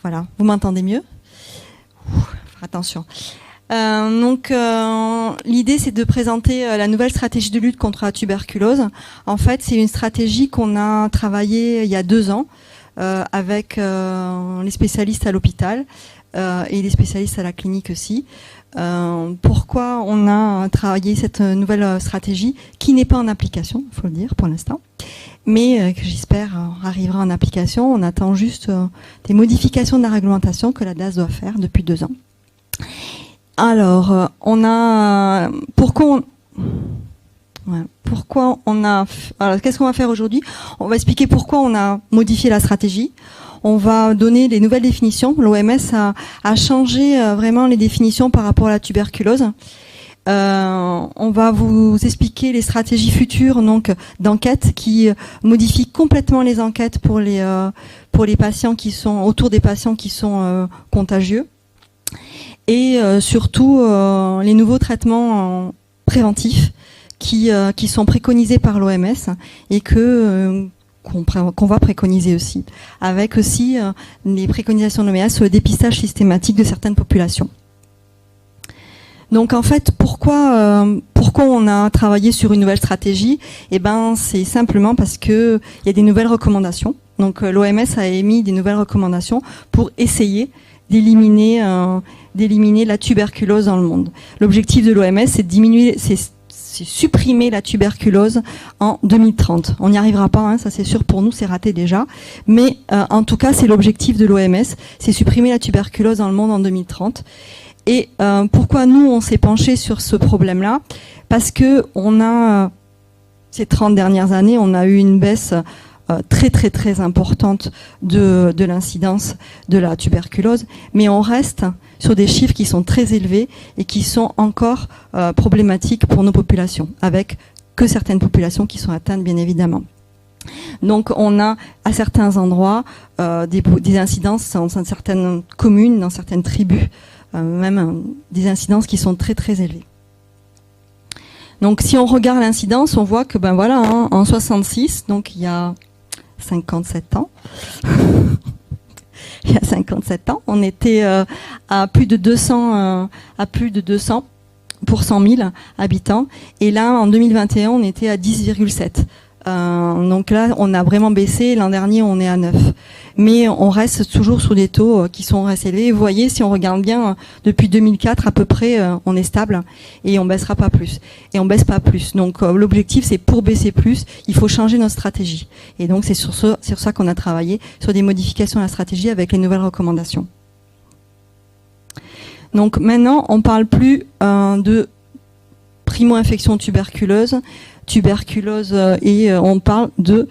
Voilà, vous m'entendez mieux? Attention. L'idée, c'est de présenter la nouvelle stratégie de lutte contre la tuberculose. En fait, c'est une stratégie qu'on a travaillée il y a 2 ans avec les spécialistes à l'hôpital et les spécialistes à la clinique aussi. Pourquoi on a travaillé cette nouvelle stratégie qui n'est pas en application, il faut le dire pour l'instant, mais que j'espère arrivera en application. On attend juste des modifications de la réglementation que la DAS doit faire depuis 2 ans. Alors, qu'est-ce qu'on va faire aujourd'hui? On va expliquer pourquoi on a modifié la stratégie. On va donner les nouvelles définitions. L'OMS a changé vraiment les définitions par rapport à la tuberculose. On va vous expliquer les stratégies futures d'enquête qui modifient complètement les enquêtes pour les patients qui sont autour des patients qui sont contagieux. Et surtout les nouveaux traitements préventifs qui sont préconisés par l'OMS et qu'on va préconiser aussi, avec aussi les préconisations de l'OMS sur le dépistage systématique de certaines populations. Donc en fait, pourquoi on a travaillé sur une nouvelle stratégie? Eh ben, c'est simplement parce que il y a des nouvelles recommandations. Donc l'OMS a émis des nouvelles recommandations pour essayer d'éliminer la tuberculose dans le monde. L'objectif de l'OMS, c'est c'est supprimer la tuberculose en 2030. On n'y arrivera pas, hein, ça c'est sûr pour nous, c'est raté déjà. Mais en tout cas, c'est l'objectif de l'OMS, c'est supprimer la tuberculose dans le monde en 2030. Et pourquoi nous, on s'est penché sur ce problème-là? Parce que ces 30 dernières années, on a eu une baisse très très très importante de l'incidence de la tuberculose, mais on reste sur des chiffres qui sont très élevés et qui sont encore problématiques pour nos populations, avec que certaines populations qui sont atteintes bien évidemment. Donc on a à certains endroits des incidences dans certaines communes, dans certaines tribus, même des incidences qui sont très très élevées. Donc si on regarde l'incidence, on voit que en 66, donc il y a 57 ans, il y a 57 ans, on était à plus de 200 pour 100 000 habitants, et là en 2021 on était à 10,7. Donc là on a vraiment baissé. L'an dernier on est à 9, mais on reste toujours sur des taux qui sont assez élevés. Vous voyez, si on regarde bien, depuis 2004 à peu près, on est stable et on baissera pas plus, et on baisse pas plus. Donc l'objectif, c'est pour baisser plus, il faut changer notre stratégie, et donc c'est sur ça qu'on a travaillé, sur des modifications à la stratégie avec les nouvelles recommandations. Donc maintenant on parle plus de primo-infection tuberculeuse et on parle de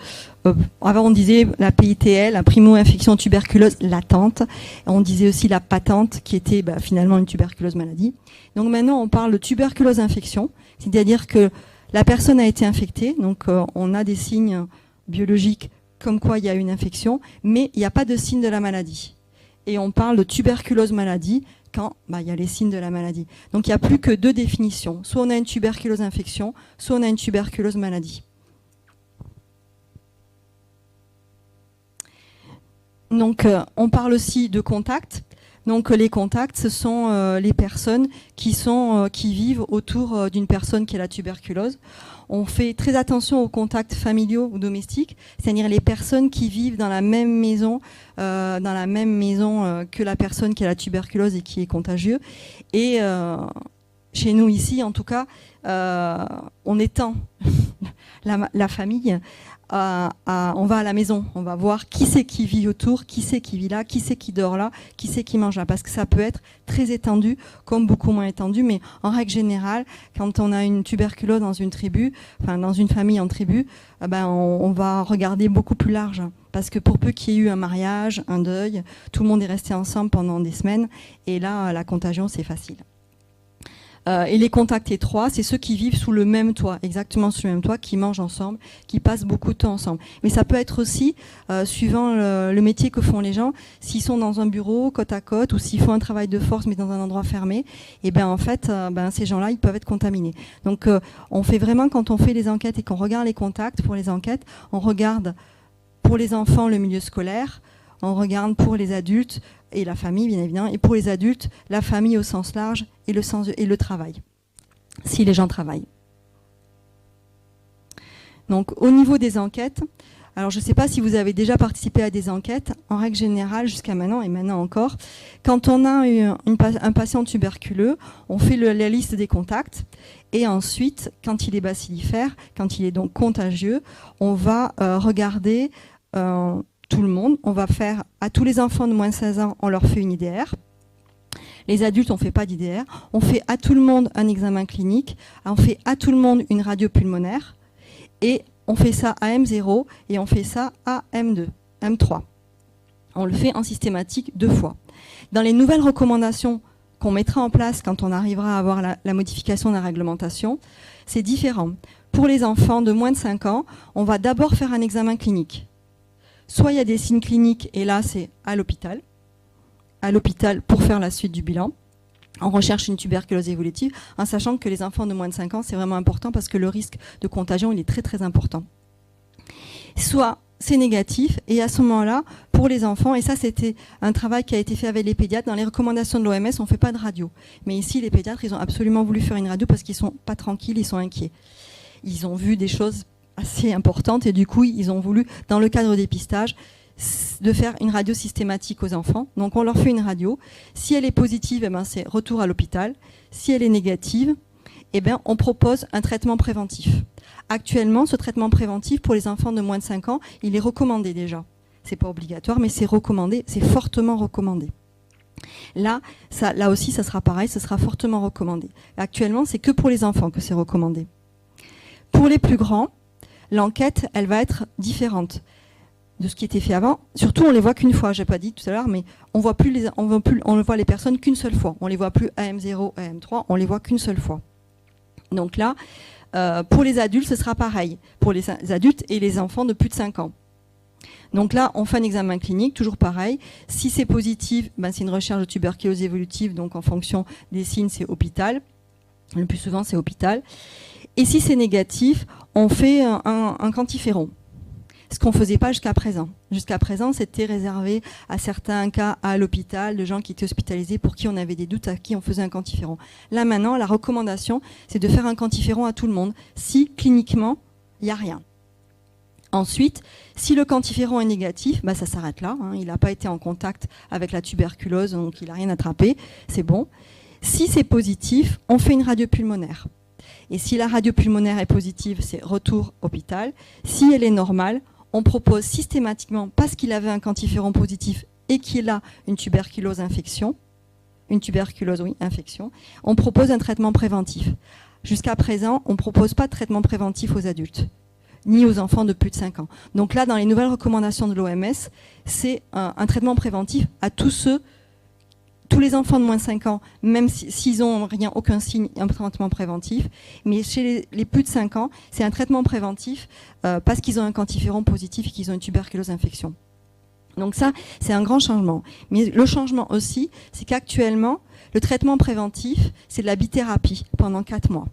avant on disait la PITL, la primo-infection tuberculose latente, on disait aussi la patente qui était finalement une tuberculose maladie. Donc maintenant on parle de tuberculose infection, c'est-à-dire que la personne a été infectée, donc on a des signes biologiques comme quoi il y a une infection, mais il n'y a pas de signe de la maladie. Et on parle de tuberculose maladie quand il y a les signes de la maladie. Donc il n'y a plus que 2 définitions. Soit on a une tuberculose infection, soit on a une tuberculose maladie. Donc on parle aussi de contacts. Donc les contacts, ce sont les personnes qui vivent autour d'une personne qui a la tuberculose. On fait très attention aux contacts familiaux ou domestiques, c'est-à-dire les personnes qui vivent dans la même maison que la personne qui a la tuberculose et qui est contagieuse. Et chez nous ici, en tout cas, on étend la famille. On va à la maison, on va voir qui c'est qui vit autour, qui c'est qui vit là, qui c'est qui dort là, qui c'est qui mange là, parce que ça peut être très étendu comme beaucoup moins étendu, mais en règle générale, quand on a une tuberculose dans une tribu, enfin dans une famille en tribu, on va regarder beaucoup plus large, parce que pour peu qu'il y ait eu un mariage, un deuil, tout le monde est resté ensemble pendant des semaines, et là la contagion c'est facile. Et les contacts étroits, c'est ceux qui vivent sous le même toit, exactement sous le même toit, qui mangent ensemble, qui passent beaucoup de temps ensemble. Mais ça peut être aussi, suivant le métier que font les gens, s'ils sont dans un bureau côte à côte ou s'ils font un travail de force mais dans un endroit fermé, et en fait, ces gens-là, ils peuvent être contaminés. Donc, on fait vraiment, quand on fait les enquêtes et qu'on regarde les contacts pour les enquêtes, on regarde pour les enfants le milieu scolaire, On regarde pour les adultes et la famille, bien évidemment, et pour les adultes, la famille au sens large et le travail, si les gens travaillent. Donc, au niveau des enquêtes, alors je ne sais pas si vous avez déjà participé à des enquêtes, en règle générale, jusqu'à maintenant, et maintenant encore, quand on a un patient tuberculeux, on fait la liste des contacts, et ensuite, quand il est bacillifère, quand il est donc contagieux, on va regarder tout le monde, on va faire, à tous les enfants de moins de 16 ans, on leur fait une IDR. Les adultes, on ne fait pas d'IDR. On fait à tout le monde un examen clinique, on fait à tout le monde une radio pulmonaire, et on fait ça à M0 et on fait ça à M2, M3. On le fait en systématique 2 fois. Dans les nouvelles recommandations qu'on mettra en place quand on arrivera à avoir la modification de la réglementation, c'est différent. Pour les enfants de moins de 5 ans, on va d'abord faire un examen clinique. Soit il y a des signes cliniques, et là c'est à l'hôpital pour faire la suite du bilan. On recherche une tuberculose évolutive, en sachant que les enfants de moins de 5 ans, c'est vraiment important parce que le risque de contagion, il est très très important. Soit c'est négatif, et à ce moment-là, pour les enfants, et ça c'était un travail qui a été fait avec les pédiatres, dans les recommandations de l'OMS, on ne fait pas de radio. Mais ici, les pédiatres, ils ont absolument voulu faire une radio parce qu'ils ne sont pas tranquilles, ils sont inquiets. Ils ont vu des choses assez importantes, et du coup, ils ont voulu, dans le cadre des dépistage, de faire une radio systématique aux enfants. Donc on leur fait une radio. Si elle est positive, eh ben, c'est retour à l'hôpital. Si elle est négative, eh ben, on propose un traitement préventif. Actuellement, ce traitement préventif pour les enfants de moins de 5 ans, il est recommandé déjà. C'est pas obligatoire, mais c'est recommandé, c'est fortement recommandé. Là aussi, ça sera pareil, ce sera fortement recommandé. Actuellement, c'est que pour les enfants que c'est recommandé. Pour les plus grands, l'enquête, elle va être différente de ce qui était fait avant. Surtout, on les voit qu'une fois. J'ai pas dit tout à l'heure, mais on voit les personnes qu'une seule fois. On les voit plus AM0, AM3, on les voit qu'une seule fois. Donc là, pour les adultes, ce sera pareil. Pour les adultes et les enfants de plus de 5 ans. Donc là, on fait un examen clinique, toujours pareil. Si c'est positif, ben, c'est une recherche de tuberculose évolutive, donc en fonction des signes, c'est hôpital. Le plus souvent, c'est hôpital. Et si c'est négatif, on fait un quantiféron. Ce qu'on ne faisait pas jusqu'à présent. Jusqu'à présent, c'était réservé à certains cas à l'hôpital, de gens qui étaient hospitalisés, pour qui on avait des doutes, à qui on faisait un quantiféron. Là, maintenant, la recommandation, c'est de faire un quantiféron à tout le monde, si cliniquement, il n'y a rien. Ensuite, si le quantiféron est négatif, bah, ça s'arrête là. Hein, il n'a pas été en contact avec la tuberculose, donc il n'a rien attrapé, c'est bon. Si c'est positif, on fait une radio pulmonaire. Et si la radio pulmonaire est positive, c'est retour hôpital. Si elle est normale, on propose systématiquement, parce qu'il avait un quantiféron positif et qu'il a une tuberculose infection, on propose un traitement préventif. Jusqu'à présent, on ne propose pas de traitement préventif aux adultes, ni aux enfants de plus de 5 ans. Donc là, dans les nouvelles recommandations de l'OMS, c'est un traitement préventif à tous les enfants de moins de 5 ans, même s'ils n'ont aucun signe, un traitement préventif. Mais chez les plus de 5 ans, c'est un traitement préventif parce qu'ils ont un quantiféron positif et qu'ils ont une tuberculose infection. Donc ça, c'est un grand changement. Mais le changement aussi, c'est qu'actuellement, le traitement préventif, c'est de la bithérapie pendant 4 mois.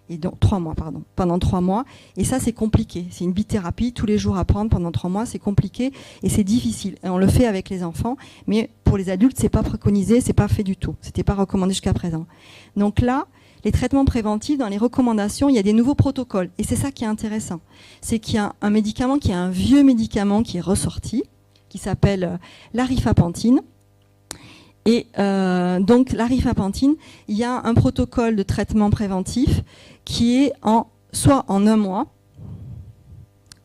Et donc 3 mois, pardon, pendant 3 mois. Et ça, c'est compliqué. C'est une bithérapie tous les jours à prendre pendant 3 mois. C'est compliqué et c'est difficile. Et on le fait avec les enfants, mais pour les adultes, c'est pas préconisé, c'est pas fait du tout. C'était pas recommandé jusqu'à présent. Donc là, les traitements préventifs, dans les recommandations, il y a des nouveaux protocoles. Et c'est ça qui est intéressant. C'est qu'il y a un médicament qui est un vieux médicament qui est ressorti, qui s'appelle la rifapentine. Et donc la rifapentine, il y a un protocole de traitement préventif qui est soit en 1 mois,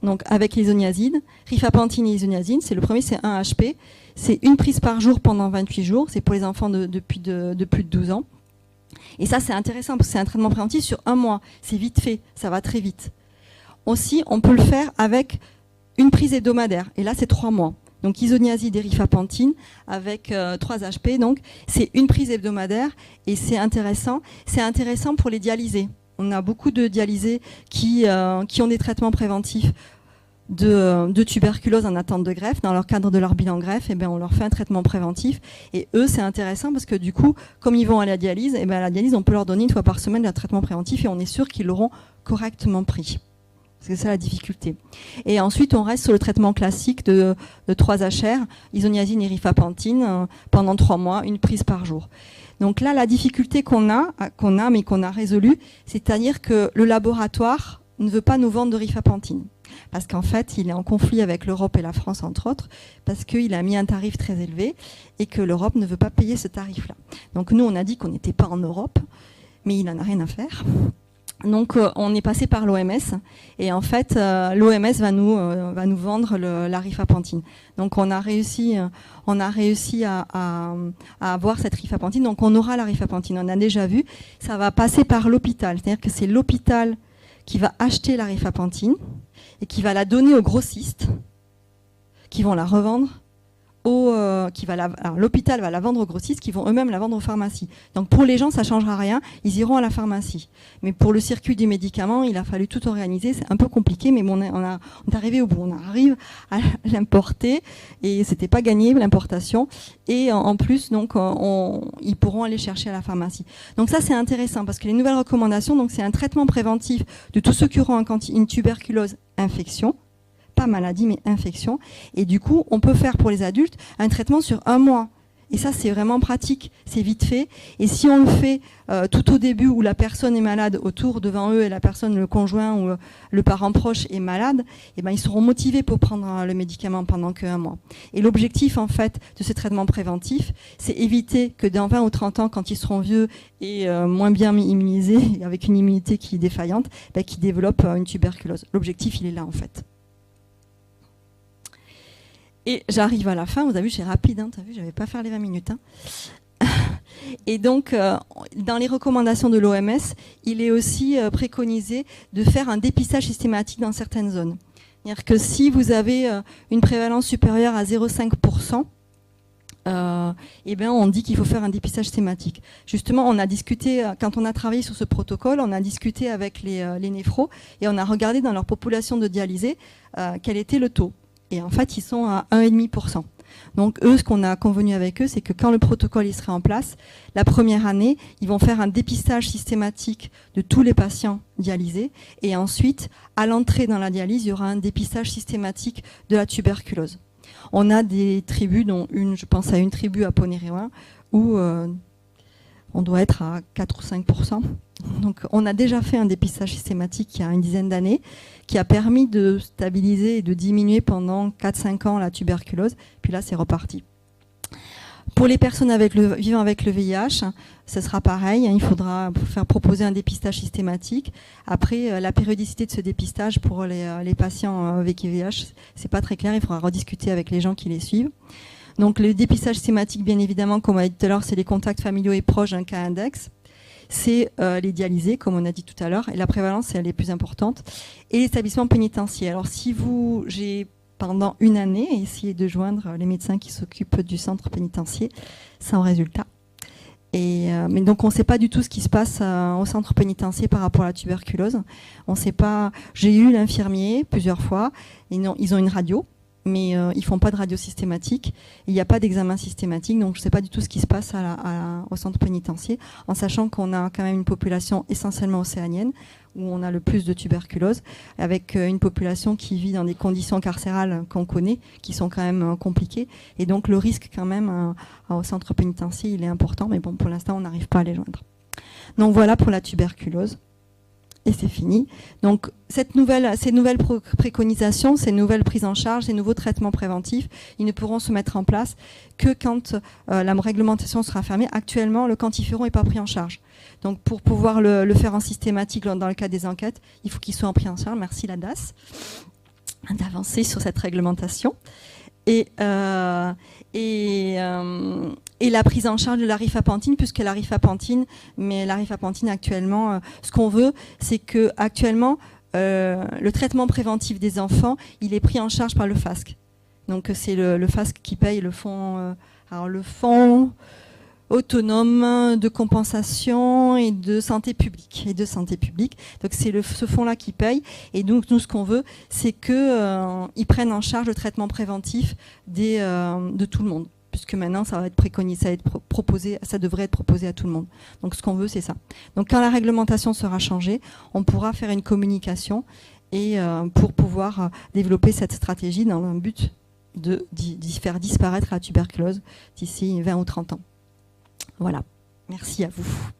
donc avec l'isoniazide. Rifapentine et isoniazide, c'est le premier, c'est 1 HP. C'est une prise par jour pendant 28 jours. C'est pour les enfants de plus de 12 ans. Et ça, c'est intéressant parce que c'est un traitement préventif sur 1 mois. C'est vite fait, ça va très vite. Aussi, on peut le faire avec une prise hebdomadaire. Et là, c'est 3 mois. Donc isoniazide et rifapentine avec 3 HP. Donc c'est une prise hebdomadaire et c'est intéressant. C'est intéressant pour les dialysés. On a beaucoup de dialysés qui ont des traitements préventifs de tuberculose en attente de greffe. Dans leur cadre de leur bilan greffe, on leur fait un traitement préventif. Et eux, c'est intéressant parce que du coup, comme ils vont à la dialyse, à la dialyse, on peut leur donner 1 fois par semaine un traitement préventif et on est sûr qu'ils l'auront correctement pris. C'est ça la difficulté. Et ensuite, on reste sur le traitement classique de 3 HR, isoniazine et rifapentine, pendant 3 mois, une prise par jour. Donc là, la difficulté qu'on a mais qu'on a résolue, c'est-à-dire que le laboratoire ne veut pas nous vendre de rifapentine. Parce qu'en fait, il est en conflit avec l'Europe et la France, entre autres, parce qu'il a mis un tarif très élevé et que l'Europe ne veut pas payer ce tarif-là. Donc nous, on a dit qu'on n'était pas en Europe, mais il n'en a rien à faire. Donc on est passé par l'OMS et en fait l'OMS va nous vendre la rifapentine. Donc on a réussi à avoir cette rifapentine. Donc on aura la rifapentine. On a déjà vu. Ça va passer par l'hôpital. C'est-à-dire que c'est l'hôpital qui va acheter la rifapentine et qui va la donner aux grossistes, qui vont la revendre. L'hôpital va la vendre aux grossistes qui vont eux-mêmes la vendre aux pharmacies. Donc pour les gens, ça ne changera rien, ils iront à la pharmacie. Mais pour le circuit du médicament, il a fallu tout organiser, c'est un peu compliqué, mais on est arrivé au bout, on arrive à l'importer, et c'était pas gagné l'importation, et en plus, donc, ils pourront aller chercher à la pharmacie. Donc ça c'est intéressant, parce que les nouvelles recommandations, donc c'est un traitement préventif de tous ceux qui auront une tuberculose infection, pas maladie mais infection, et du coup on peut faire pour les adultes un traitement sur 1 mois, et ça c'est vraiment pratique, c'est vite fait, et si on le fait tout au début où la personne est malade autour devant eux et la personne, le conjoint ou le parent proche est malade, et ben ils seront motivés pour prendre le médicament pendant que 1 mois. Et l'objectif en fait de ce traitement préventif, c'est éviter que dans 20 ou 30 ans, quand ils seront vieux et moins bien immunisés, avec une immunité qui est défaillante, qu'ils développent une tuberculose. L'objectif il est là en fait. Et j'arrive à la fin, vous avez vu, c'est rapide, hein, t'as vu, je ne vais pas faire les 20 minutes. Hein. Et donc, dans les recommandations de l'OMS, il est aussi préconisé de faire un dépistage systématique dans certaines zones. C'est-à-dire que si vous avez une prévalence supérieure à 0,5%, eh bien, on dit qu'il faut faire un dépistage systématique. Justement, on a discuté, quand on a travaillé sur ce protocole, on a discuté avec les néphros et on a regardé dans leur population de dialysés quel était le taux. Et en fait, ils sont à 1,5%. Donc eux, ce qu'on a convenu avec eux, c'est que quand le protocole il serait en place, la première année, ils vont faire un dépistage systématique de tous les patients dialysés. Et ensuite, à l'entrée dans la dialyse, il y aura un dépistage systématique de la tuberculose. On a des tribus, dont une, je pense à une tribu à Ponéréouin, où on doit être à 4 ou 5%. Donc on a déjà fait un dépistage systématique il y a une dizaine d'années qui a permis de stabiliser et de diminuer pendant 4-5 ans la tuberculose. Puis là, c'est reparti. Pour les personnes vivant avec le VIH, ce sera pareil. Il faudra faire proposer un dépistage systématique. Après, la périodicité de ce dépistage pour les patients avec VIH, c'est pas très clair. Il faudra rediscuter avec les gens qui les suivent. Donc le dépistage systématique, bien évidemment, comme on a dit tout à l'heure, c'est les contacts familiaux et proches d'un cas index. C'est les dialysés, comme on a dit tout à l'heure, et la prévalence, elle est plus importante. Et l'établissement pénitentiaire. Alors si j'ai pendant une année essayé de joindre les médecins qui s'occupent du centre pénitentiaire, sans résultat. Mais donc on ne sait pas du tout ce qui se passe au centre pénitentiaire par rapport à la tuberculose. On sait pas. J'ai eu l'infirmier plusieurs fois. Ils ont une radio, mais ils font pas de radio systématique. Il n'y a pas d'examen systématique, donc je ne sais pas du tout ce qui se passe au centre pénitentiaire, en sachant qu'on a quand même une population essentiellement océanienne, où on a le plus de tuberculose, avec une population qui vit dans des conditions carcérales qu'on connaît, qui sont quand même compliquées. Et donc le risque quand même au centre pénitentiaire, il est important, mais bon, pour l'instant, on n'arrive pas à les joindre. Donc voilà pour la tuberculose. Et c'est fini. Donc ces nouvelles préconisations, ces nouvelles prises en charge, ces nouveaux traitements préventifs, ils ne pourront se mettre en place que quand la réglementation sera fermée. Actuellement, le quantiferon n'est pas pris en charge. Donc pour pouvoir le faire en systématique dans le cadre des enquêtes, il faut qu'il soit pris en charge. Merci la DAS d'avancer sur cette réglementation. Et la prise en charge de la rifapentine, puisque la rifapentine actuellement, ce qu'on veut, c'est que actuellement le traitement préventif des enfants, il est pris en charge par le FASC. Donc c'est le FASC qui paye le fonds, le fonds autonome de compensation et de santé publique. Donc c'est ce fonds-là qui paye. Et donc nous, ce qu'on veut, c'est qu'ils prennent en charge le traitement préventif de tout le monde. Puisque maintenant, ça va être préconisé, ça devrait être proposé à tout le monde. Donc ce qu'on veut, c'est ça. Donc quand la réglementation sera changée, on pourra faire une communication et pour pouvoir développer cette stratégie dans un but d'y faire disparaître la tuberculose d'ici 20 ou 30 ans. Voilà, merci à vous.